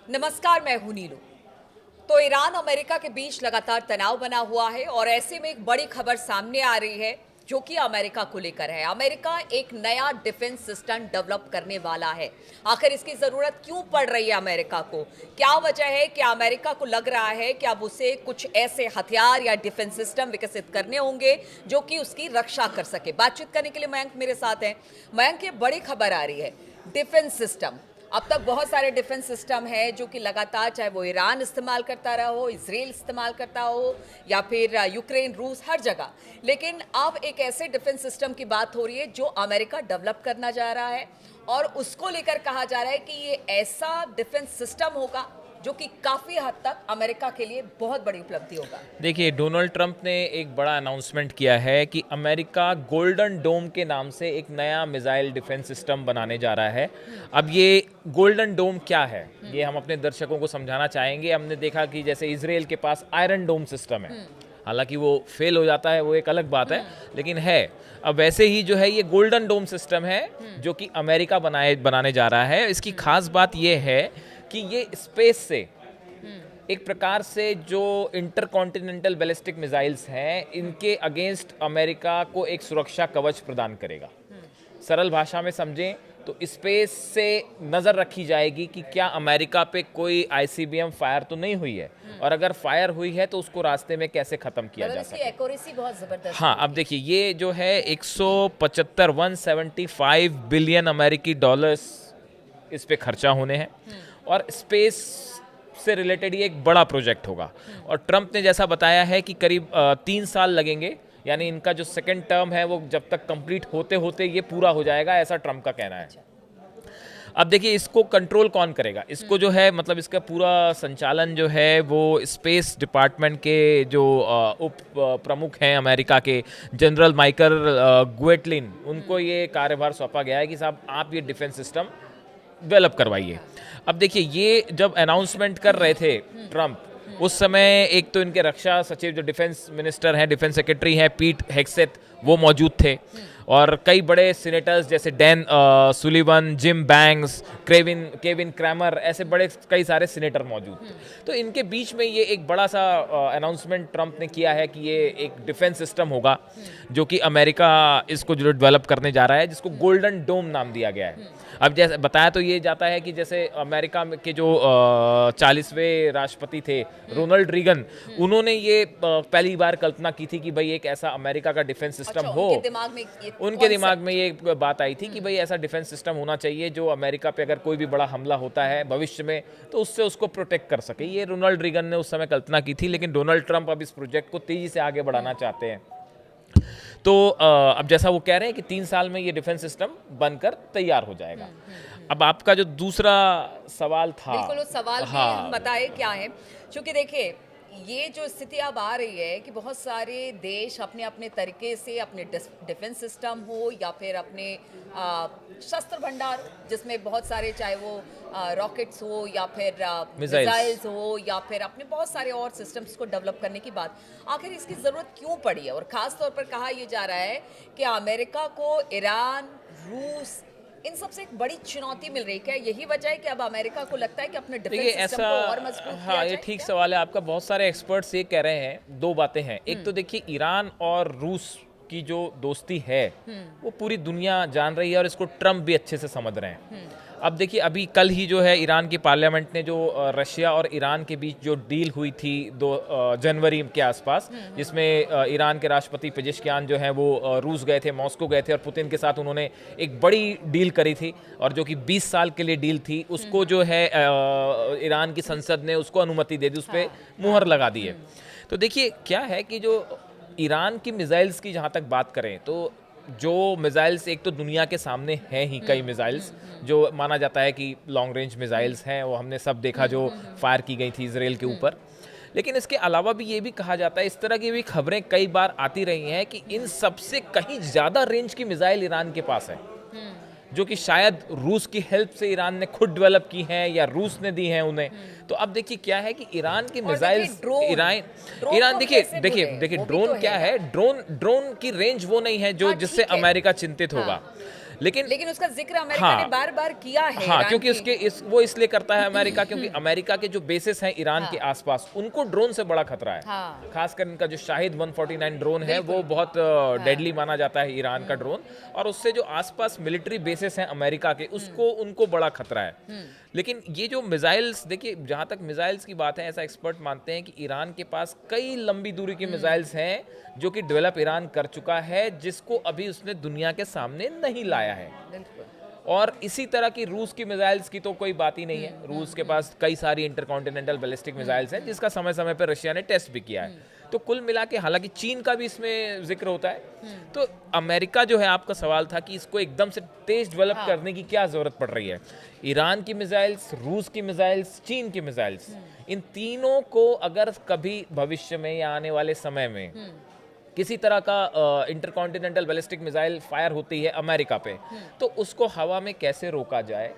नमस्कार, मैं हूं नीलू। तो ईरान अमेरिका के बीच लगातार तनाव बना हुआ है और ऐसे में एक बड़ी खबर सामने आ रही है जो कि अमेरिका को लेकर है। अमेरिका एक नया डिफेंस सिस्टम डेवलप करने वाला है। आखिर इसकी जरूरत क्यों पड़ रही है अमेरिका को? क्या वजह है कि अमेरिका को लग रहा है कि अब उसे कुछ ऐसे हथियार या डिफेंस सिस्टम विकसित करने होंगे जो कि उसकी रक्षा कर सके? बातचीत करने के लिए मयंक मेरे साथ हैं। मयंक, ये बड़ी खबर आ रही है, डिफेंस सिस्टम। अब तक बहुत सारे डिफेंस सिस्टम हैं जो कि लगातार, चाहे वो ईरान इस्तेमाल करता रहा हो, इजराइल इस्तेमाल करता हो या फिर यूक्रेन, रूस, हर जगह। लेकिन अब एक ऐसे डिफेंस सिस्टम की बात हो रही है जो अमेरिका डेवलप करना जा रहा है और उसको लेकर कहा जा रहा है कि ये ऐसा डिफेंस सिस्टम होगा जो कि काफी हद तक अमेरिका के लिए बहुत बड़ी उपलब्धि होगा। देखिए, डोनाल्ड ट्रंप ने एक बड़ा अनाउंसमेंट किया है कि अमेरिका गोल्डन डोम के नाम से एक नया मिसाइल डिफेंस सिस्टम बनाने जा रहा है। अब ये गोल्डन डोम क्या है, ये हम अपने दर्शकों को समझाना चाहेंगे। हमने देखा कि जैसे इजराइल के पास आयरन डोम सिस्टम है, हालांकि वो फेल हो जाता है, वो एक अलग बात है, लेकिन है। अब वैसे ही जो है ये गोल्डन डोम सिस्टम है जो कि अमेरिका बनाने जा रहा है। इसकी खास बात ये है कि ये स्पेस से एक प्रकार से जो इंटरकॉन्टिनेंटल बैलिस्टिक मिसाइल्स हैं, इनके अगेंस्ट अमेरिका को एक सुरक्षा कवच प्रदान करेगा। सरल भाषा में समझें तो स्पेस से नज़र रखी जाएगी कि क्या अमेरिका पे कोई आईसीबीएम फायर तो नहीं हुई है, और अगर फायर हुई है तो उसको रास्ते में कैसे ख़त्म किया जा इसकी सके। एक्यूरेसी बहुत जबरदस्त हाँ, अब देखिए, ये जो है 175 बिलियन अमेरिकी डॉलर्स इस पे खर्चा होने हैं और स्पेस से रिलेटेड ये एक बड़ा प्रोजेक्ट होगा। और ट्रंप ने जैसा बताया है कि करीब 3 साल लगेंगे, यानी इनका जो सेकंड टर्म है वो जब तक कंप्लीट होते होते ये पूरा हो जाएगा, ऐसा ट्रंप का कहना है। अब देखिए, इसको कंट्रोल कौन करेगा? इसको जो है, मतलब इसका पूरा संचालन जो है वो स्पेस डिपार्टमेंट के जो उप प्रमुख हैं अमेरिका के, जनरल माइकल गुएटलिन, उनको ये कार्यभार सौंपा गया है कि साहब आप ये डिफेंस सिस्टम डेवलप करवाइए। अब देखिए, ये जब अनाउंसमेंट कर रहे थे ट्रंप, उस समय एक तो इनके रक्षा सचिव जो डिफेंस मिनिस्टर हैं, डिफेंस सेक्रेटरी हैं, पीट हेग्सेथ, वो मौजूद थे। और कई बड़े सीनेटर्स जैसे Dan Sullivan, gym banks, Kevin Cramer, ऐसे बड़े कई सारे सीनेटर मौजूद थे। तो इनके बीच में ये एक बड़ा सा अनाउंसमेंट ट्रंप ने किया है कि ये एक डिफेंस सिस्टम होगा जो कि अमेरिका इसको जो डेवलप करने जा रहा है, जिसको गोल्डन डोम नाम दिया गया है। अब जैसे बताया तो ये जाता है कि जैसे अमेरिका के जो 40वें राष्ट्रपति थे रोनाल्ड रीगन, उन्होंने ये पहली बार कल्पना की थी कि भाई एक ऐसा अमेरिका का डिफेंस सिस्टम हो। उनके दिमाग में ये बात आई थी कि भाई ऐसा डिफेंस सिस्टम होना चाहिए जो अमेरिका पे अगर कोई भी बड़ा हमला होता है भविष्य में तो उससे उसको प्रोटेक्ट कर सके। ये रोनाल्ड रीगन ने उस समय कल्पना की थी, लेकिन डोनाल्ड ट्रंप अब इस प्रोजेक्ट को तेजी से आगे बढ़ाना चाहते हैं। तो अब जैसा वो कह रहे हैं कि 3 साल में ये डिफेंस सिस्टम बनकर तैयार हो जाएगा। अब आपका जो दूसरा सवाल था, बिल्कुल, उस सवाल में हम बताए क्या है, क्योंकि देखिए ये जो स्थिति अब आ रही है कि बहुत सारे देश अपने अपने तरीके से अपने डिफेंस सिस्टम हो या फिर अपने शस्त्र भंडार, जिसमें बहुत सारे, चाहे वो रॉकेट्स हो या फिर मिसाइल्स हो या फिर अपने बहुत सारे और सिस्टम्स को डेवलप करने की बात, आखिर इसकी ज़रूरत क्यों पड़ी है? और ख़ास तौर पर कहा यह जा रहा है कि अमेरिका को ईरान, रूस, इन सबसे एक बड़ी चुनौती मिल रही है। क्या यही वजह है कि अब अमेरिका को लगता है कि अपने डिफेंस सिस्टम को और मजबूत किया जाए? हाँ, ये ठीक सवाल है आपका। बहुत सारे एक्सपर्ट्स ये कह रहे हैं, दो बातें हैं। एक तो देखिए, ईरान और रूस की जो दोस्ती है वो पूरी दुनिया जान रही है और इसको ट्रंप भी अच्छे से समझ रहे हैं। अब देखिए, अभी कल ही जो है ईरान की पार्लियामेंट ने जो रशिया और ईरान के बीच जो डील हुई थी 2 जनवरी के आसपास, जिसमें ईरान के राष्ट्रपति पेजेश्कियान जो हैं वो रूस गए थे, मॉस्को गए थे और पुतिन के साथ उन्होंने एक बड़ी डील करी थी, और जो कि 20 साल के लिए डील थी, उसको जो है ईरान की संसद ने उसको अनुमति दे दी, उस पर मुहर लगा दी है। तो देखिए, क्या है कि जो ईरान की मिसाइल्स की जहाँ तक बात करें तो जो मिसाइल्स एक तो दुनिया के सामने हैं ही कई मिसाइल्स जो माना जाता है कि लॉन्ग रेंज मिसाइल्स हैं, वो हमने सब देखा जो फायर की गई थी इजराइल के ऊपर। लेकिन इसके अलावा भी ये भी कहा जाता है, इस तरह की भी खबरें कई बार आती रही हैं कि इन सबसे कहीं ज़्यादा रेंज की मिसाइल ईरान के पास है, जो कि शायद रूस की हेल्प से ईरान ने खुद डेवलप की हैं या रूस ने दी हैं उन्हें। तो अब देखिए क्या है कि ईरान की मिसाइल्स, ईरान देखिए ड्रोन क्या है, ड्रोन की रेंज वो नहीं है जो जिससे अमेरिका चिंतित होगा। लेकिन उसका जिक्र अमेरिका ने बार बार किया है। हाँ, क्योंकि वो इसलिए करता है अमेरिका, क्योंकि अमेरिका के जो बेसिस हैं ईरान के आसपास, उनको ड्रोन से बड़ा खतरा है। खासकर इनका जो शाहिद 149 ड्रोन है वो बहुत डेडली माना जाता है ईरान का ड्रोन, और उससे जो आसपास मिलिट्री बेसिस हैं अमेरिका के, उसको उनको बड़ा खतरा है। लेकिन ये जो मिसाइल्स, देखिए जहां तक मिसाइल्स की बात है, ऐसा एक्सपर्ट मानते हैं कि ईरान के पास कई लंबी दूरी की मिसाइल्स हैं जो कि डेवलप ईरान कर चुका है, जिसको अभी उसने दुनिया के सामने नहीं लाया है। और इसी तरह की रूस की मिसाइल्स की तो कोई बात ही नहीं है। रूस के पास कई सारी इंटरकॉन्टिनेंटल बैलिस्टिक मिसाइल्स हैं, जिसका समय समय पर रशिया ने टेस्ट भी किया है। तो कुल मिला के, हालांकि चीन का भी इसमें जिक्र होता है। तो अमेरिका जो है, आपका सवाल था कि इसको एकदम से तेज डेवलप करने की क्या जरूरत पड़ रही है। ईरान की मिसाइल्स, रूस की मिसाइल्स, चीन की मिसाइल्स, इन तीनों को अगर कभी भविष्य में या आने वाले समय में किसी तरह का इंटरकॉन्टिनेंटल बैलिस्टिक मिसाइल फायर होती है अमेरिका पे, तो उसको हवा में कैसे रोका जाए,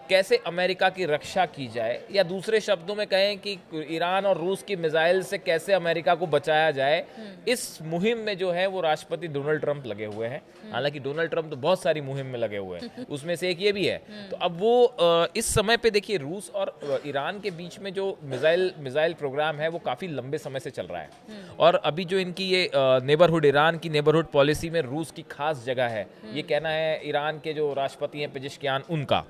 कैसे अमेरिका की रक्षा की जाए, या दूसरे शब्दों में कहें कि ईरान और रूस की मिसाइल से कैसे अमेरिका को बचाया जाए, इस मुहिम में जो है वो राष्ट्रपति डोनाल्ड ट्रंप लगे हुए हैं। हालांकि डोनाल्ड ट्रंप तो बहुत सारी मुहिम में लगे हुए हैं, उसमें से एक ये भी है। तो अब वो इस समय पे देखिए, रूस और ईरान के बीच में जो मिसाइल प्रोग्राम है वो काफ़ी लंबे समय से चल रहा है। और अभी जो इनकी ये नेबरहुड, ईरान की नेबरहुड पॉलिसी में रूस की खास जगह है, ये कहना है ईरान के जो राष्ट्रपति हैं पेजेश्कियान, उनका।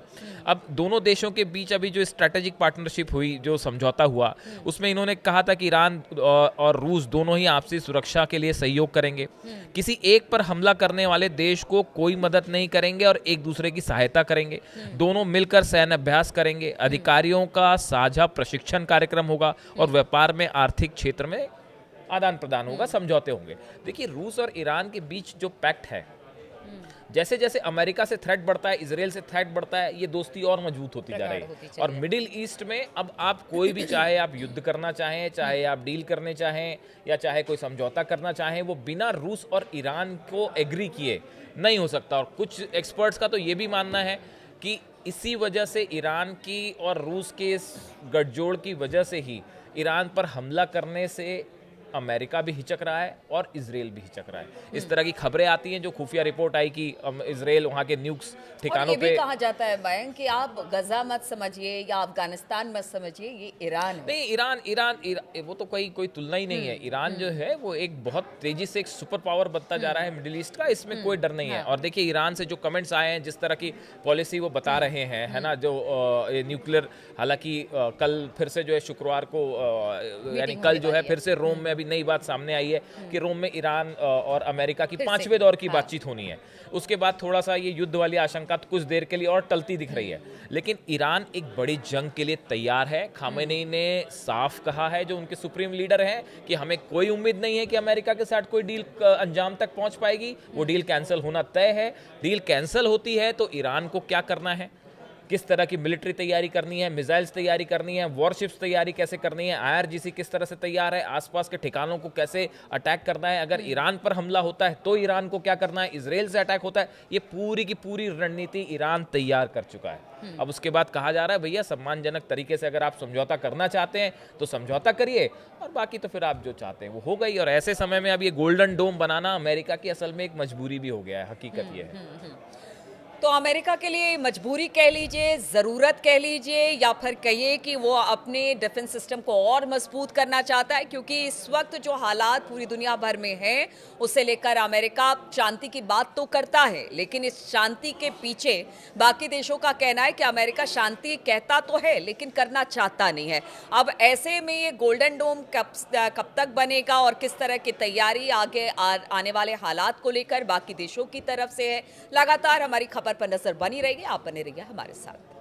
अब दोनों देशों के बीच अभी जो स्ट्रैटेजिक पार्टनरशिप हुई, जो समझौता हुआ, उसमें इन्होंने कहा था कि ईरान और रूस दोनों ही आपसी सुरक्षा के लिए सहयोग करेंगे, किसी एक पर हमला करने वाले देश को कोई मदद नहीं करेंगे और एक दूसरे की सहायता करेंगे, दोनों मिलकर सैन्य अभ्यास करेंगे, अधिकारियों का साझा प्रशिक्षण कार्यक्रम होगा और व्यापार में, आर्थिक क्षेत्र में आदान प्रदान होगा, समझौते होंगे। देखिए, रूस और ईरान के बीच जो पैक्ट है, जैसे जैसे अमेरिका से थ्रेट बढ़ता है, इजराइल से थ्रेट बढ़ता है, ये दोस्ती और मजबूत होती जा रही है। और मिडिल ईस्ट में अब आप कोई भी, चाहे आप युद्ध करना चाहें, चाहे आप डील करने चाहें, या चाहे कोई समझौता करना चाहें, वो बिना रूस और ईरान को एग्री किए नहीं हो सकता। और कुछ एक्सपर्ट्स का तो ये भी मानना है कि इसी वजह से, ईरान की और रूस के इस गठजोड़ की वजह से ही ईरान पर हमला करने से अमेरिका भी हिचक रहा है और इजराइल भी हिचक रहा है। इस तरह की खबरें आती हैं, जो खुफिया रिपोर्ट आई कि इजराइल वहाँ के न्यूक्स ठिकानों पे। भी कहा जाता है मयंक कि आप गजा मत समझिए या अफगानिस्तान मत समझिए, ये ईरान है। नहीं, ईरान वो तो कोई तुलना ही नहीं है। ईरान जो है वो एक बहुत तेजी से एक सुपर पावर बनता जा रहा है मिडिल ईस्ट का, इसमें कोई डर नहीं है। और देखिए, ईरान से जो कमेंट्स आए हैं, जिस तरह की पॉलिसी वो बता रहे हैं, है ना, जो न्यूक्लियर, हालांकि कल फिर से जो है शुक्रवार को, यानी कल जो है फिर से रोम में अभी नई बात सामने आई है कि रोम में ईरान और अमेरिका की 5वें दौर की बातचीत होनी है। उसके बाद थोड़ा सा ये युद्ध वाली आशंका तो कुछ देर के लिए और टलती दिख रही है, लेकिन ईरान एक बड़ी जंग के लिए तैयार है। खामेनी ने साफ कहा है, जो उनके सुप्रीम लीडर हैं, कि हमें कोई उम्मीद नहीं है कि अमेरिका के साथ कोई डील अंजाम तक पहुंच पाएगी, वो डील कैंसिल होना तय है। डील कैंसिल होती है तो ईरान को क्या करना है, किस तरह की मिलिट्री तैयारी करनी है, मिसाइल्स तैयारी करनी है, वॉरशिप्स तैयारी कैसे करनी है, आईआरजीसी किस तरह से तैयार है, आसपास के ठिकानों को कैसे अटैक करना है, अगर ईरान पर हमला होता है तो ईरान को क्या करना है, इजराइल से अटैक होता है, ये पूरी की पूरी रणनीति ईरान तैयार कर चुका है। अब उसके बाद कहा जा रहा है, भैया सम्मानजनक तरीके से अगर आप समझौता करना चाहते हैं तो समझौता करिए, और बाकी तो फिर आप जो चाहते हैं वो हो गई। और ऐसे समय में अब ये गोल्डन डोम बनाना अमेरिका की असल में एक मजबूरी भी हो गया है, हकीकत ये है। तो अमेरिका के लिए मजबूरी कह लीजिए, ज़रूरत कह लीजिए, या फिर कहिए कि वो अपने डिफेंस सिस्टम को और मजबूत करना चाहता है, क्योंकि इस वक्त जो हालात पूरी दुनिया भर में हैं, उसे लेकर अमेरिका शांति की बात तो करता है, लेकिन इस शांति के पीछे बाकी देशों का कहना है कि अमेरिका शांति कहता तो है लेकिन करना चाहता नहीं है। अब ऐसे में ये गोल्डन डोम कब तक बनेगा और किस तरह की तैयारी आगे आने वाले हालात को लेकर बाकी देशों की तरफ से है, लगातार हमारी खबर पर नजर बनी रहेगी। आप बने रहिए हमारे साथ।